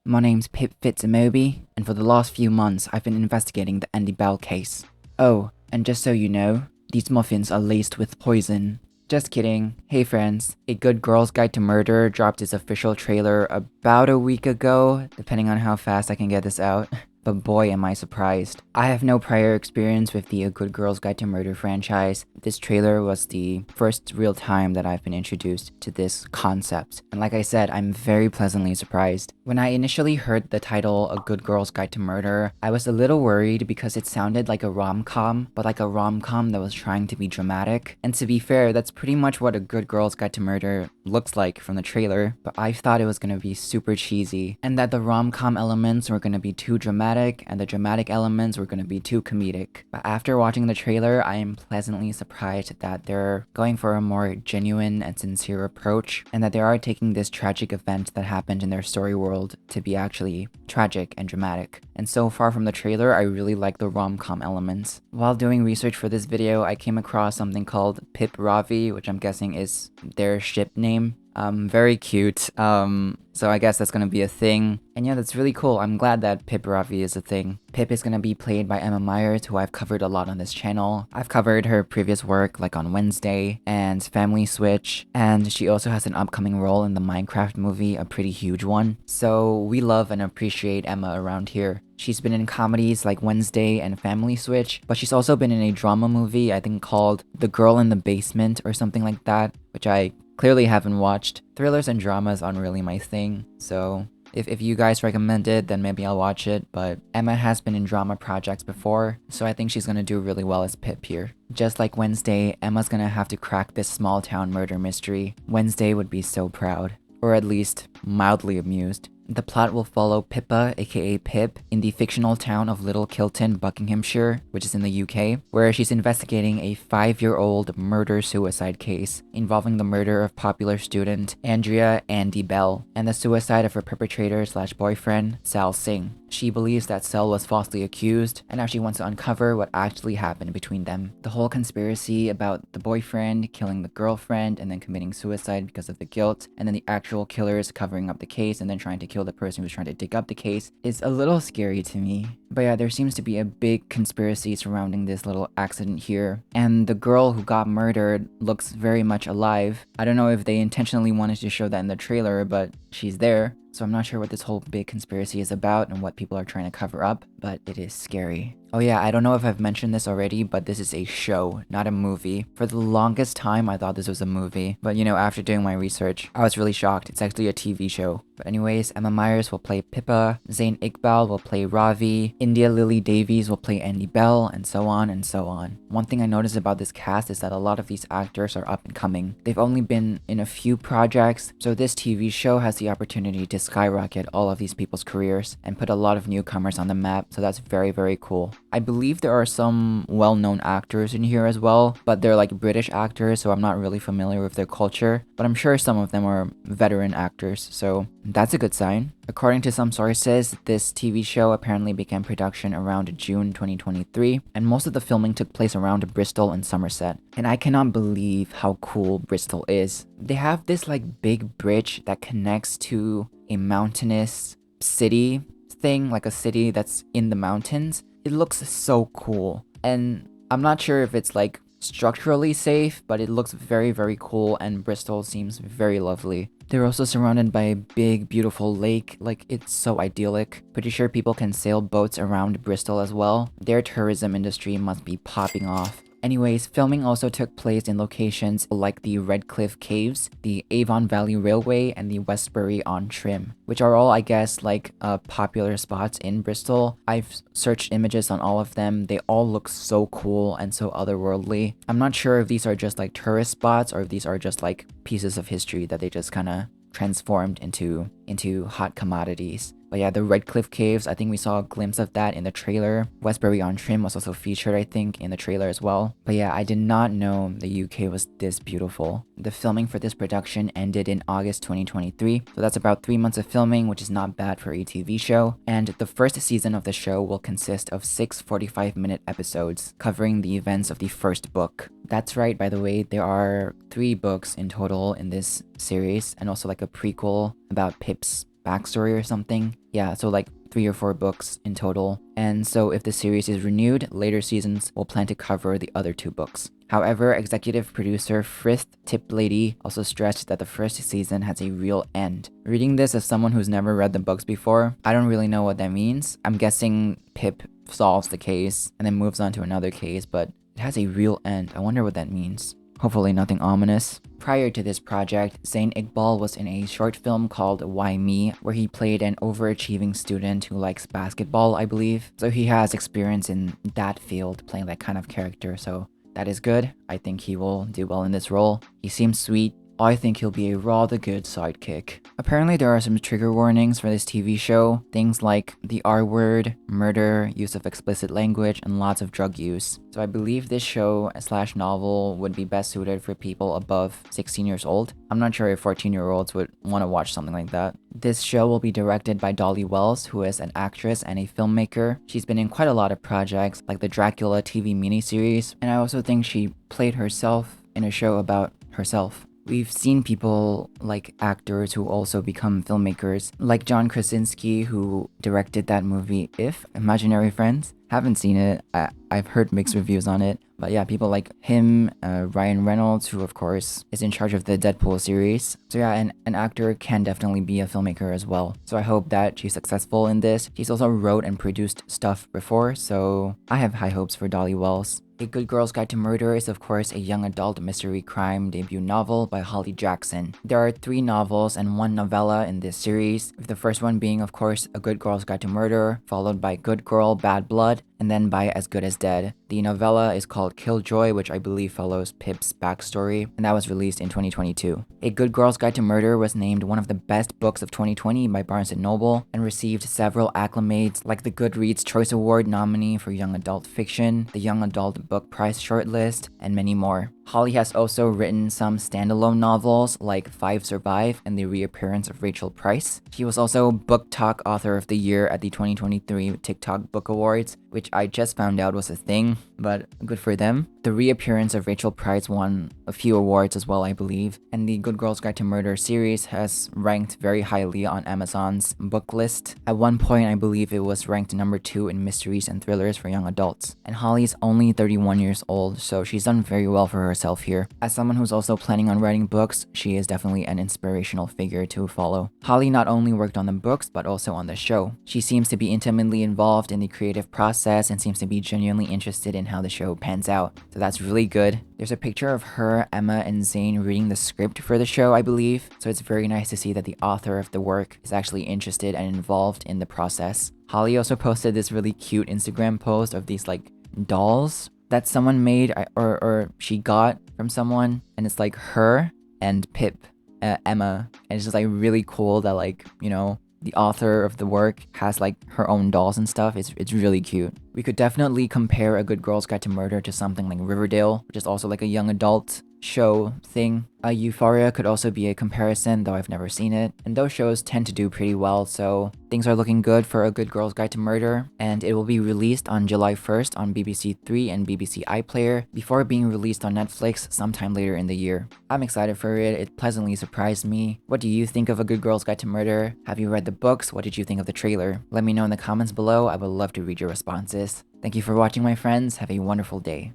My name's Pip Fitz-Amobi, and for the last few months I've been investigating the Andy Bell case. Oh, and just so you know, these muffins are laced with poison. Just kidding. Hey friends, A Good Girl's Guide to Murder dropped its official trailer about a week ago, depending on how fast I can get this out. But boy am I surprised. I have no prior experience with the A Good Girl's Guide to Murder franchise. This trailer was the first real time that I've been introduced to this concept. And like I said, I'm very pleasantly surprised. When I initially heard the title A Good Girl's Guide to Murder, I was a little worried because it sounded like a rom-com, but like a rom-com that was trying to be dramatic. And to be fair, that's pretty much what A Good Girl's Guide to Murder looks like from the trailer, but I thought it was gonna be super cheesy, and that the rom-com elements were gonna be too dramatic, and the dramatic elements were going to be too comedic. But after watching the trailer, I am pleasantly surprised that they're going for a more genuine and sincere approach, and that they are taking this tragic event that happened in their story world to be actually tragic and dramatic. And so far from the trailer, I really like the rom-com elements. While doing research for this video, I came across something called Pip Ravi, which I'm guessing is their ship name. Very cute. So I guess that's gonna be a thing. And yeah, that's really cool. I'm glad that Pip Ravi is a thing. Pip is gonna be played by Emma Myers, who I've covered a lot on this channel. I've covered her previous work like on Wednesday and Family Switch, and she also has an upcoming role in the Minecraft movie, a pretty huge one. So we love and appreciate Emma around here. She's been in comedies like Wednesday and Family Switch, but she's also been in a drama movie, I think called The Girl in the Basement or something like that, which I clearly haven't watched. Thrillers and dramas aren't really my thing, so if you guys recommend it, then maybe I'll watch it, but Emma has been in drama projects before, so I think she's gonna do really well as Pip here. Just like Wednesday, Emma's gonna have to crack this small town murder mystery. Wednesday would be so proud, or at least mildly amused. The plot will follow Pippa, aka Pip, in the fictional town of Little Kilton, Buckinghamshire, which is in the UK, where she's investigating a 5-year-old murder-suicide case involving the murder of popular student Andrea Andy Bell and the suicide of her perpetrator/boyfriend, Sal Singh. She believes that Sal was falsely accused, and now she wants to uncover what actually happened between them. The whole conspiracy about the boyfriend killing the girlfriend and then committing suicide because of the guilt, and then the actual killers covering up the case and then trying to kill the person who's trying to dig up the case is a little scary to me. But yeah, there seems to be a big conspiracy surrounding this little accident here, and the girl who got murdered looks very much alive. I don't know if they intentionally wanted to show that in the trailer, but she's there. So I'm not sure what this whole big conspiracy is about and what people are trying to cover up, but it is scary. Oh yeah, I don't know if I've mentioned this already, but this is a show, not a movie. For the longest time, I thought this was a movie, but you know, after doing my research, I was really shocked. It's actually a TV show. But anyways, Emma Myers will play Pippa, Zayn Iqbal will play Ravi, India Lily Davies will play Andy Bell, and so on and so on. One thing I noticed about this cast is that a lot of these actors are up and coming. They've only been in a few projects, so this TV show has the opportunity to skyrocket all of these people's careers and put a lot of newcomers on the map, so that's very, very cool. I believe there are some well-known actors in here as well, but they're like British actors, so I'm not really familiar with their culture, but I'm sure some of them are veteran actors, so that's a good sign. According to some sources, this TV show apparently began production around June 2023, and most of the filming took place around Bristol and Somerset. And I cannot believe how cool Bristol is. They have this like big bridge that connects to a mountainous city thing, like a city that's in the mountains. It looks so cool, and I'm not sure if it's like structurally safe, but it looks very, very cool, and Bristol seems very lovely. They're also surrounded by a big, beautiful lake, like it's so idyllic. Pretty sure people can sail boats around Bristol as well. Their tourism industry must be popping off. Anyways, filming also took place in locations like the Redcliffe Caves, the Avon Valley Railway, and the Westbury-on-Trim, which are all, I guess, like popular spots in Bristol. I've searched images on all of them. They all look so cool and so otherworldly. I'm not sure if these are just like tourist spots or if these are just like pieces of history that they just kind of transformed into hot commodities. But yeah, the Redcliffe Caves, I think we saw a glimpse of that in the trailer. Westbury-on-Trim was also featured, I think, in the trailer as well. But yeah, I did not know the UK was this beautiful. The filming for this production ended in August 2023, so that's about 3 months of filming, which is not bad for a TV show. And the first season of the show will consist of 6 45-minute episodes, covering the events of the first book. That's right, by the way, there are 3 books in total in this series, and also like a prequel about Pip's backstory or something. Yeah, so like 3 or 4 books in total. And so if the series is renewed, later seasons will plan to cover the other 2 books. However, executive producer Frith Tiplady also stressed that the first season has a real end. Reading this as someone who's never read the books before, I don't really know what that means. I'm guessing Pip solves the case and then moves on to another case, but it has a real end. I wonder what that means. Hopefully nothing ominous. Prior to this project, Zayn Iqbal was in a short film called Why Me, where he played an overachieving student who likes basketball, I believe. So he has experience in that field, playing that kind of character, so that is good. I think he will do well in this role. He seems sweet. I think he'll be a rather good sidekick. Apparently there are some trigger warnings for this TV show, things like the R word, murder, use of explicit language, and lots of drug use. So I believe this show / novel would be best suited for people above 16 years old. I'm not sure if 14-year-olds would want to watch something like that. This show will be directed by Dolly Wells, who is an actress and a filmmaker. She's been in quite a lot of projects, like the Dracula TV miniseries, and I also think she played herself in a show about herself. We've seen people like actors who also become filmmakers, like John Krasinski, who directed that movie If, Imaginary Friends. Haven't seen it. I've heard mixed reviews on it. But yeah, people like him, Ryan Reynolds, who of course is in charge of the Deadpool series. So yeah, an actor can definitely be a filmmaker as well. So I hope that she's successful in this. She's also wrote and produced stuff before, so I have high hopes for Dolly Wells. A Good Girl's Guide to Murder is of course a young adult mystery crime debut novel by Holly Jackson. There are 3 novels and 1 novella in this series, with the first one being of course A Good Girl's Guide to Murder, followed by Good Girl, Bad Blood, and then by As Good as Dead. The novella is called Killjoy, which I believe follows Pip's backstory, and that was released in 2022. A Good Girl's Guide to Murder was named one of the best books of 2020 by Barnes & Noble and received several acclamates like the Goodreads Choice Award nominee for Young Adult Fiction, the Young Adult Book Prize shortlist, and many more. Holly has also written some standalone novels like Five Survive and the reappearance of Rachel Price. She was also Book Talk Author of the Year at the 2023 TikTok Book Awards, which I just found out was a thing, but good for them. The reappearance of Rachel Price won a few awards as well, I believe, and the Good Girl's Guide to Murder series has ranked very highly on Amazon's book list. At one point, I believe it was ranked number 2 in mysteries and thrillers for young adults. And Holly's only 31 years old, so she's done very well for herself here. As someone who's also planning on writing books, she is definitely an inspirational figure to follow. Holly not only worked on the books, but also on the show. She seems to be intimately involved in the creative process and seems to be genuinely interested in how the show pans out. So that's really good. There's a picture of her, Emma, and Zayn reading the script for the show, I believe. So it's very nice to see that the author of the work is actually interested and involved in the process. Holly also posted this really cute Instagram post of these like dolls that someone made or she got from someone, and it's like her and Pip, Emma, and it's just like really cool that like, you know, the author of the work has like her own dolls and stuff. It's really cute. We could definitely compare A Good Girl's Guide to Murder to something like Riverdale, which is also like a young adult show thing. Euphoria could also be a comparison, though I've never seen it. And those shows tend to do pretty well, so things are looking good for A Good Girl's Guide to Murder. And it will be released on July 1st on BBC 3 and BBC iPlayer before being released on Netflix sometime later in the year. I'm excited for it. It pleasantly surprised me. What do you think of A Good Girl's Guide to Murder? Have you read the books? What did you think of the trailer? Let me know in the comments below. I would love to read your responses. Thank you for watching, my friends. Have a wonderful day.